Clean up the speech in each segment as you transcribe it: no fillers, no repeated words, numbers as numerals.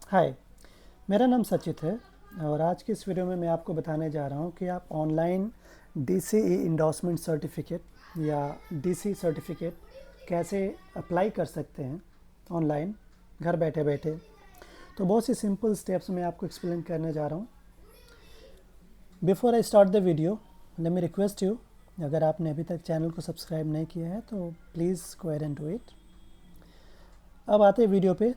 हाय, मेरा नाम सचित है और आज की इस वीडियो में मैं आपको बताने जा रहा हूँ कि आप ऑनलाइन DCE इंडोर्समेंट सर्टिफिकेट या DC सर्टिफिकेट कैसे अप्लाई कर सकते हैं ऑनलाइन घर बैठे बैठे। तो बहुत सी सिंपल स्टेप्स मैं आपको एक्सप्लेन करने जा रहा हूँ। Before I start the video, let me request you, अगर आपने अभी तक चैनल को सब्सक्राइब नहीं किया है तो please go ahead and do it. अब आते हैं वीडियो पे।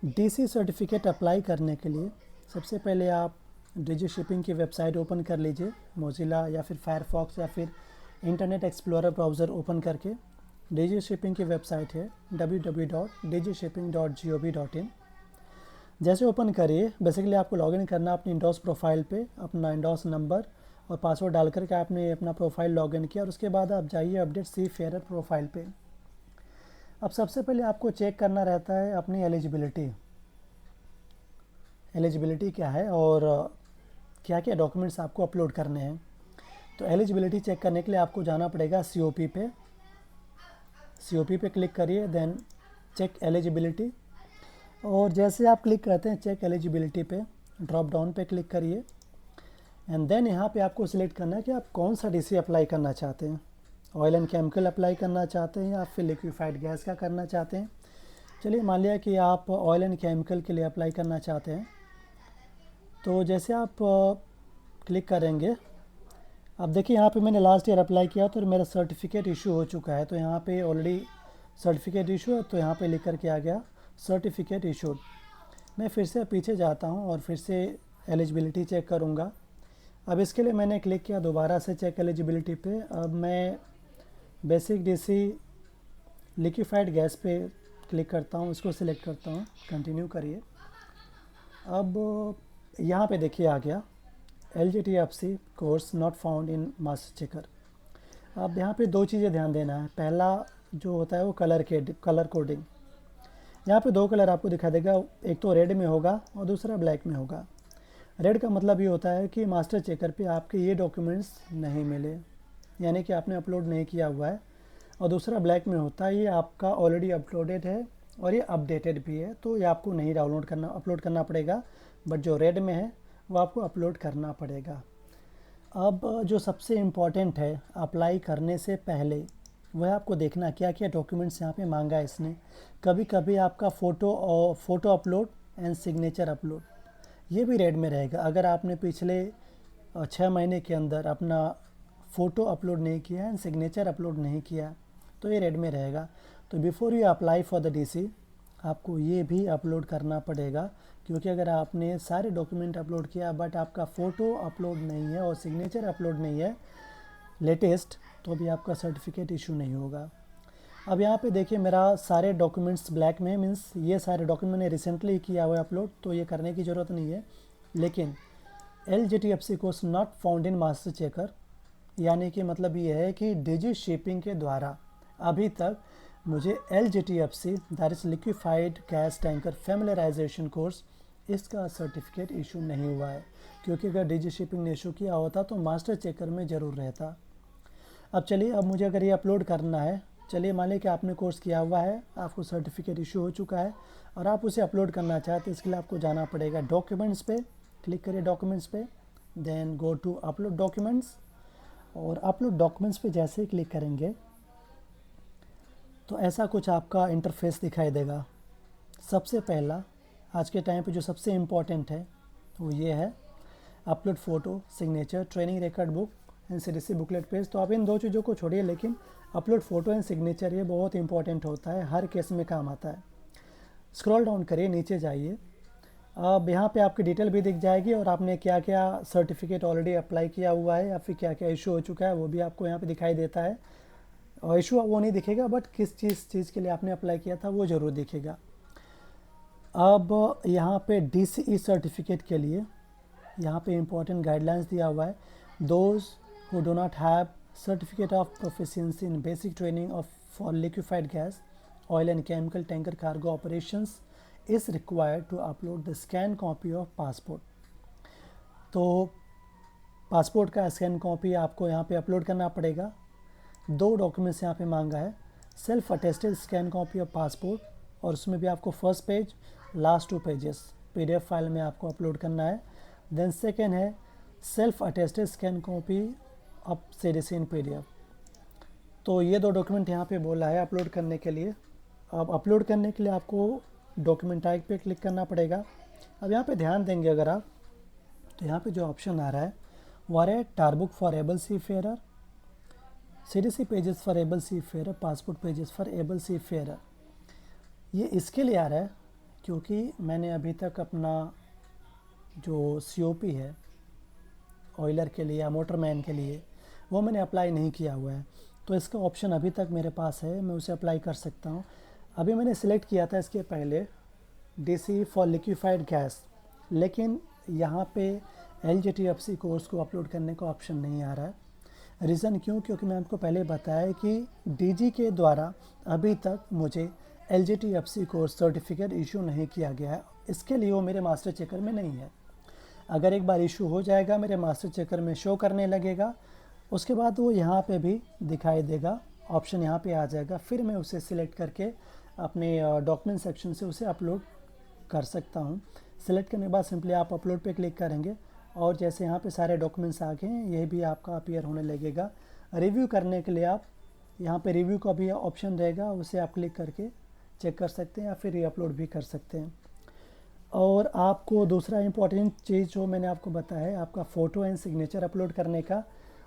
DC सर्टिफिकेट अप्लाई करने के लिए सबसे पहले आप डिजी शिपिंग की वेबसाइट ओपन कर लीजिए, मोजिला या फिर फायरफॉक्स या फिर इंटरनेट एक्सप्लोरर ब्राउज़र ओपन करके। डिजी शिपिंग की वेबसाइट है www.digishipping.gov.in। जैसे ओपन करिए, बेसिकली आपको लॉगिन करना अपनी इंडोस प्रोफाइल पे, अपना इंडोस नंबर और पासवर्ड डाल करके आपने अपना प्रोफाइल लॉगिन किया और उसके बाद आप जाइए अपडेट सी फेयर प्रोफाइल पे। अब सबसे पहले आपको चेक करना रहता है अपनी एलिजिबिलिटी क्या है और क्या क्या डॉक्यूमेंट्स आपको अपलोड करने हैं। तो एलिजिबिलिटी चेक करने के लिए आपको जाना पड़ेगा COP पे। COP पे क्लिक करिए, देन चेक एलिजिबिलिटी। और जैसे आप क्लिक करते हैं चेक एलिजिबिलिटी पे, ड्रॉप डाउन पे क्लिक करिए एंड देन यहाँ पे आपको सिलेक्ट करना है कि आप कौन सा DC अप्लाई करना चाहते हैं। ऑयल एंड केमिकल अप्लाई करना चाहते हैं या फिर लिक्विफाइड गैस का करना चाहते हैं। चलिए मान लिया कि आप ऑयल एंड केमिकल के लिए अप्लाई करना चाहते हैं। तो जैसे आप क्लिक करेंगे, अब देखिए यहाँ पे मैंने लास्ट ईयर अप्लाई किया तो मेरा सर्टिफिकेट इशू हो चुका है। तो यहाँ पे ऑलरेडी सर्टिफिकेट इशू है, तो यहाँ पे लिख करके आ गया सर्टिफिकेट इशूड। मैं फिर से पीछे जाता हूँ और फिर से एलिजिबिलिटी चेक करूँगा। अब इसके लिए मैंने क्लिक किया दोबारा से चेक एलिजिबिलिटी पे। अब मैं बेसिक DC लिक्विफाइड गैस पे क्लिक करता हूँ, इसको सिलेक्ट करता हूँ, कंटिन्यू करिए। अब यहाँ पे देखिए आ गया LGTFC course not found in master checker. अब यहाँ पे दो चीज़ें ध्यान देना है। पहला जो होता है वो कलर कोडिंग। यहाँ पे दो कलर आपको दिखा देगा, एक तो रेड में होगा और दूसरा ब्लैक में होगा। रेड का मतलब ये होता है कि मास्टर चेकर पे आपके ये डॉक्यूमेंट्स नहीं मिले, यानी कि आपने अपलोड नहीं किया हुआ है। और दूसरा ब्लैक में होता है ये आपका ऑलरेडी अपलोडेड है और ये अपडेटेड भी है, तो ये आपको नहीं अपलोड करना पड़ेगा। बट जो रेड में है वो आपको अपलोड करना पड़ेगा। अब जो सबसे इम्पॉर्टेंट है अप्लाई करने से पहले, वह आपको देखना क्या क्या डॉक्यूमेंट्स यहाँ पे मांगा है इसने। कभी कभी आपका photo upload and signature upload, ये भी रेड में रहेगा। अगर आपने पिछले 6 महीने के अंदर अपना फ़ोटो अपलोड नहीं किया एंड सिग्नेचर अपलोड नहीं किया तो ये रेड में रहेगा। तो before you apply for the DC आपको ये भी अपलोड करना पड़ेगा, क्योंकि अगर आपने सारे डॉक्यूमेंट अपलोड किया बट आपका फ़ोटो अपलोड नहीं है और सिग्नेचर अपलोड नहीं है लेटेस्ट, तो भी आपका सर्टिफिकेट इशू नहीं होगा। अब यहाँ पे देखिए मेरा सारे डॉक्यूमेंट्स ब्लैक में, मीन्स ये सारे डॉक्यूमेंट मैंने रिसेंटली किया हुआ है अपलोड, तो ये करने की ज़रूरत नहीं है। लेकिन LGTFC course not found in master checker, यानी कि मतलब ये है कि डिजी शिपिंग के द्वारा अभी तक मुझे LGTFC that is liquefied gas tanker familiarisation course, इसका सर्टिफिकेट इशू नहीं हुआ है। क्योंकि अगर डिजी शिपिंग ने इशू किया होता तो मास्टर चेकर में ज़रूर रहता। अब चलिए, अब मुझे अगर ये अपलोड करना है, चलिए मान लीजिए कि आपने कोर्स किया हुआ है, आपको सर्टिफिकेट इशू हो चुका है और आप उसे अपलोड करना चाहते हैं। इसके लिए आपको जाना पड़ेगा डॉक्यूमेंट्स पे, क्लिक करिए डॉक्यूमेंट्स पे, then go to upload documents. और अपलोड डॉक्यूमेंट्स पे जैसे ही क्लिक करेंगे तो ऐसा कुछ आपका इंटरफेस दिखाई देगा। सबसे पहला आज के टाइम पे जो सबसे इम्पॉर्टेंट है वो ये है upload photo, signature, training record book and CDC booklet page. तो आप इन दो चीज़ों को छोड़िए, लेकिन अपलोड फ़ोटो एंड सिग्नेचर ये बहुत इंपॉर्टेंट होता है, हर केस में काम आता है। स्क्रॉल डाउन करिए, नीचे जाइए। अब यहाँ पे आपकी डिटेल भी दिख जाएगी और आपने क्या क्या सर्टिफिकेट ऑलरेडी अप्लाई किया हुआ है या फिर क्या क्या इशू हो चुका है वो भी आपको यहाँ पे दिखाई देता है। और इशू वो नहीं दिखेगा, बट किस चीज़ के लिए आपने अप्लाई किया था वो ज़रूर दिखेगा। अब यहाँ पे DCE सर्टिफिकेट के लिए यहाँ पे इम्पोर्टेंट गाइडलाइंस दिया हुआ है। Those who do not have certificate of proficiency in basic training of for liquefied gas oil and chemical tanker cargo operations is required to upload the scan copy of passport. तो passport का scan copy आपको यहाँ पे upload करना पड़ेगा। दो documents यहाँ पे मांगा है, self attested scan copy of passport और उसमें भी आपको first page, last 2 pages PDF file में आपको अपलोड करना है। देन सेकेंड है self attested scan copy of CDC in PDF। तो ये 2 डॉक्यूमेंट यहाँ पे बोला है अपलोड करने के लिए। अब अपलोड करने के लिए आपको डॉक्यूमेंट टाइप पे क्लिक करना पड़ेगा। अब यहाँ पे ध्यान देंगे अगर आप, तो यहाँ पे जो ऑप्शन आ रहा है वो है TAR book for able seafarer, CDC pages for able seafarer, passport pages for able seafarer. ये इसके लिए आ रहा है क्योंकि मैंने अभी तक अपना जो COP है ऑयलर के लिए या मोटरमैन के लिए वो मैंने अप्लाई नहीं किया हुआ है, तो इसका ऑप्शन अभी तक मेरे पास है, मैं उसे अप्लाई कर सकता हूँ। अभी मैंने सिलेक्ट किया था इसके पहले DC फॉर लिक्विफाइड गैस, लेकिन यहाँ पे LGTFC कोर्स को अपलोड करने का ऑप्शन नहीं आ रहा है। रीज़न क्यों? क्योंकि मैं आपको पहले बताया कि DG के द्वारा अभी तक मुझे LGTFC कोर्स सर्टिफिकेट इशू नहीं किया गया है, इसके लिए वो मेरे मास्टर चेकर में नहीं है। अगर एक बार इशू हो जाएगा, मेरे मास्टर चेकर में शो करने लगेगा, उसके बाद वो यहाँ पे भी दिखाई देगा, ऑप्शन यहाँ पे आ जाएगा, फिर मैं उसे सिलेक्ट करके अपने डॉक्यूमेंट सेक्शन से उसे अपलोड कर सकता हूँ। सिलेक्ट करने के बाद सिंपली आप अपलोड पे क्लिक करेंगे और जैसे यहाँ पे सारे डॉक्यूमेंट्स आ गए हैं, ये भी आपका अपीयर होने लगेगा। रिव्यू करने के लिए आप यहाँ पे रिव्यू का भी ऑप्शन रहेगा, उसे आप क्लिक करके चेक कर सकते हैं या फिर रीअपलोड भी कर सकते हैं। और आपको दूसरा इंपॉर्टेंट चीज़ जो मैंने आपको बताया है, आपका फ़ोटो एंड सिग्नेचर अपलोड करने का,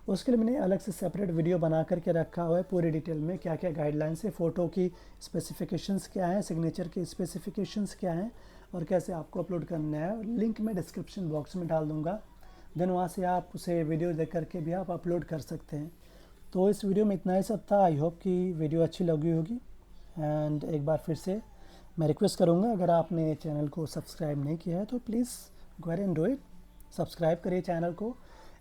उसके लिए मैंने अलग से सेपरेट वीडियो बना करके रखा हुआ है पूरी डिटेल में, क्या क्या गाइडलाइंस है, फ़ोटो की स्पेसिफिकेशंस क्या हैं, सिग्नेचर की स्पेसिफिकेशंस क्या हैं और कैसे आपको अपलोड करना है। लिंक मैं डिस्क्रिप्शन बॉक्स में डाल दूँगा, देन वहाँ से आप उसे वीडियो देख करके भी आप अपलोड कर सकते हैं। तो इस वीडियो में इतना ही सब था। आई होप कि वीडियो अच्छी लगी होगी। एंड एक बार फिर से मैं रिक्वेस्ट करूँगा, अगर आपने चैनल को सब्सक्राइब नहीं किया है तो please go ahead and do it, subscribe करिए चैनल को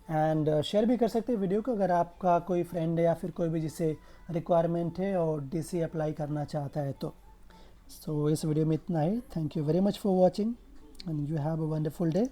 एंड शेयर भी कर सकते हैं वीडियो को, अगर आपका कोई फ्रेंड है या फिर कोई भी जिसे रिक्वायरमेंट है और DC अप्लाई करना चाहता है तो। सो इस वीडियो में इतना ही। Thank you very much for watching and you have a wonderful day.